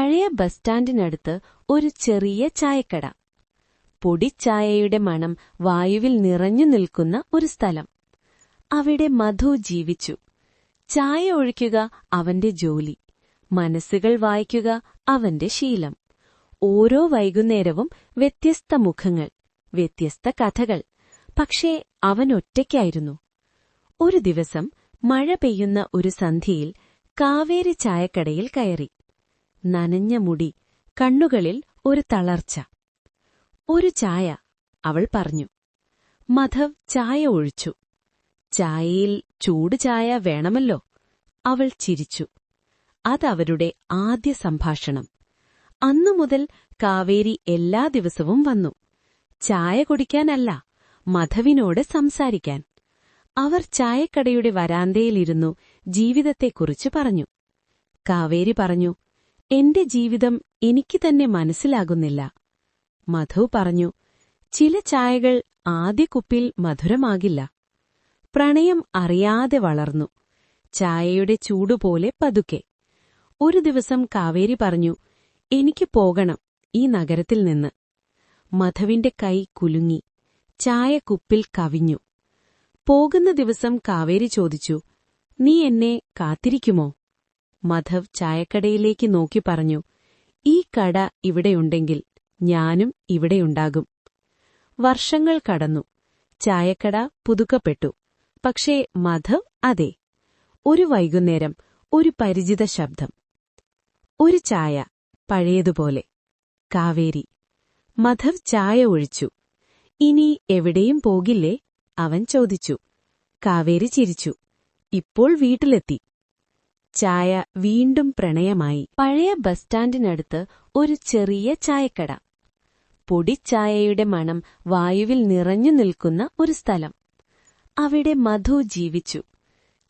പഴയ ബസ് സ്റ്റാൻഡിനടുത്ത് ഒരു ചെറിയ ചായക്കട. പൊടിച്ചായയുടെ മണം വായുവിൽ നിറഞ്ഞു നിൽക്കുന്ന ഒരു സ്ഥലം. അവിടെ മധു ജീവിച്ചു. ചായ ഒഴിക്കുക അവന്റെ ജോലി, മനസ്സുകൾ വായിക്കുക അവന്റെ ശീലം. ഓരോ വൈകുന്നേരവും വ്യത്യസ്ത മുഖങ്ങൾ, വ്യത്യസ്ത കഥകൾ. പക്ഷേ അവൻ ഒറ്റയ്ക്കായിരുന്നു. ഒരു ദിവസം മഴ പെയ്യുന്ന ഒരു സന്ധ്യയിൽ കാവേരി ചായക്കടയിൽ കയറി. നനഞ്ഞ മുടി, കണ്ണുകളിൽ ഒരു തളർച്ച. ഒരു ചായ, അവൾ പറഞ്ഞു. മധവ് ചായ ഒഴിച്ചു. ചായയിൽ ചൂട് ചായ വേണമല്ലോ. അവൾ ചിരിച്ചു. അതവരുടെ ആദ്യ സംഭാഷണം. അന്നുമുതൽ കാവേരി എല്ലാ ദിവസവും വന്നു. ചായ കുടിക്കാനല്ല, മധവിനോട് സംസാരിക്കാൻ. അവർ ചായക്കടയുടെ വരാന്തയിലിരുന്നു ജീവിതത്തെക്കുറിച്ച് പറഞ്ഞു. കാവേരി പറഞ്ഞു, എന്റെ ജീവിതം എനിക്ക് തന്നെ മനസ്സിലാകുന്നില്ല. മധു പറഞ്ഞു, ചില ചായകൾ ആദ്യ കുപ്പിൽ മധുരമാകില്ല. പ്രണയം അറിയാതെ വളർന്നു, ചായയുടെ ചൂടുപോലെ പതുക്കെ. ഒരു ദിവസം കാവേരി പറഞ്ഞു, എനിക്ക് പോകണം ഈ നഗരത്തിൽ നിന്ന്. മധവിന്റെ കൈ കുലുങ്ങി, ചായ കുപ്പിൽ കവിഞ്ഞു. പോകുന്ന ദിവസം കാവേരി ചോദിച്ചു, നീ എന്നെ കാത്തിരിക്കുമോ? മധവ് ചായക്കടയിലേക്ക് നോക്കി പറഞ്ഞു, ഈ കട ഇവിടെയുണ്ടെങ്കിൽ ഞാനും ഇവിടെയുണ്ടാകും. വർഷങ്ങൾ കടന്നു. ചായക്കട പുതുക്കപ്പെട്ടു. പക്ഷേ മധവ് അതെ. ഒരു വൈകുന്നേരം ഒരു പരിചിത ശബ്ദം. ഒരു ചായ, പഴയതുപോലെ. കാവേരി. മധവ് ചായ ഒഴിച്ചു. ഇനി എവിടെയും പോകില്ലേ? അവൻ ചോദിച്ചു. കാവേരി ചിരിച്ചു. ഇപ്പോൾ വീട്ടിലെത്തി. ചായ വീണ്ടും പ്രണയമായി. പഴയ ബസ് സ്റ്റാൻഡിനടുത്ത് ഒരു ചെറിയ ചായക്കട. പൊടിച്ചായയുടെ മണം വായുവിൽ നിറഞ്ഞു നിൽക്കുന്ന ഒരു സ്ഥലം. അവിടെ മധു ജീവിച്ചു.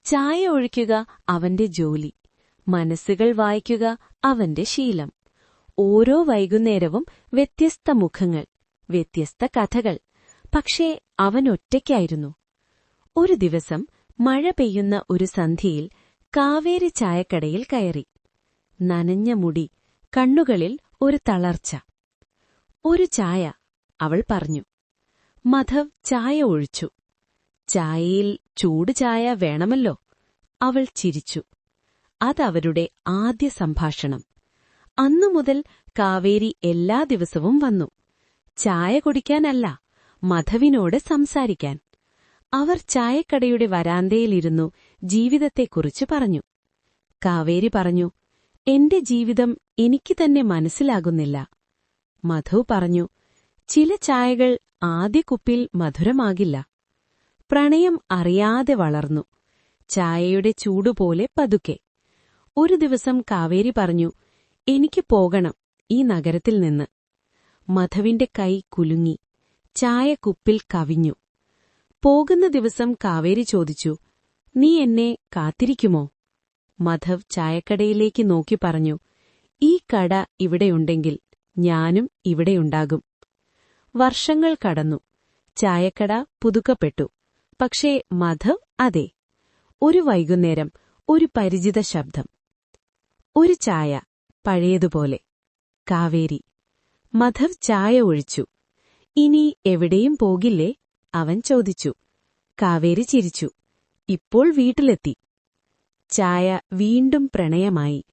ചായ ഒഴിക്കുക അവന്റെ ജോലി, മനസ്സുകൾ വായിക്കുക അവന്റെ ശീലം. ഓരോ വൈകുന്നേരവും വ്യത്യസ്ത മുഖങ്ങൾ, വ്യത്യസ്ത കഥകൾ. പക്ഷേ അവൻ ഒറ്റയ്ക്കായിരുന്നു. ഒരു ദിവസം മഴ പെയ്യുന്ന ഒരു സന്ധ്യയിൽ കാവേരി ചായക്കടയിൽ കയറി. നനഞ്ഞ മുടി, കണ്ണുകളിൽ ഒരു തളർച്ച. ഒരു ചായ, അവൾ പറഞ്ഞു. മധവ് ചായ ഒഴിച്ചു. ചായയിൽ ചൂട് ചായ വേണമല്ലോ. അവൾ ചിരിച്ചു. അതവരുടെ ആദ്യ സംഭാഷണം. അന്നുമുതൽ കാവേരി എല്ലാ ദിവസവും വന്നു. ചായ കുടിക്കാനല്ല, മധവിനോട് സംസാരിക്കാൻ. അവർ ചായക്കടയുടെ വരാന്തയിലിരുന്നു ജീവിതത്തെക്കുറിച്ച് പറഞ്ഞു. കാവേരി പറഞ്ഞു, എന്റെ ജീവിതം എനിക്ക് തന്നെ മനസ്സിലാകുന്നില്ല. മധു പറഞ്ഞു, ചില ചായകൾ ആദ്യ കുപ്പിൽ മധുരമാകില്ല. പ്രണയം അറിയാതെ വളർന്നു, ചായയുടെ ചൂടുപോലെ പതുക്കെ. ഒരു ദിവസം കാവേരി പറഞ്ഞു, എനിക്ക് പോകണം ഈ നഗരത്തിൽ നിന്ന്. മധവിന്റെ കൈ കുലുങ്ങി, ചായ കുപ്പിൽ കവിഞ്ഞു. പോകുന്ന ദിവസം കാവേരി ചോദിച്ചു, നീ എന്നെ കാത്തിരിക്കുമോ? മധവ് ചായക്കടയിലേക്ക് നോക്കി പറഞ്ഞു, ഈ കട ഇവിടെയുണ്ടെങ്കിൽ ഞാനും ഇവിടെയുണ്ടാകും. വർഷങ്ങൾ കടന്നു. ചായക്കട പുതുക്കപ്പെട്ടു. പക്ഷേ മധവ് അതെ. ഒരു വൈകുന്നേരം ഒരു പരിചിത ശബ്ദം. ഒരു ചായ, പഴയതുപോലെ. കാവേരി. മധവ് ചായ ഒഴിച്ചു. ഇനി എവിടെയും പോകില്ലേ? അവൻ ചോദിച്ചു. കാവേരി ചിരിച്ചു. ഇപ്പോൾ വീട്ടിലെത്തി. ചായ വീണ്ടും പ്രണയമായി.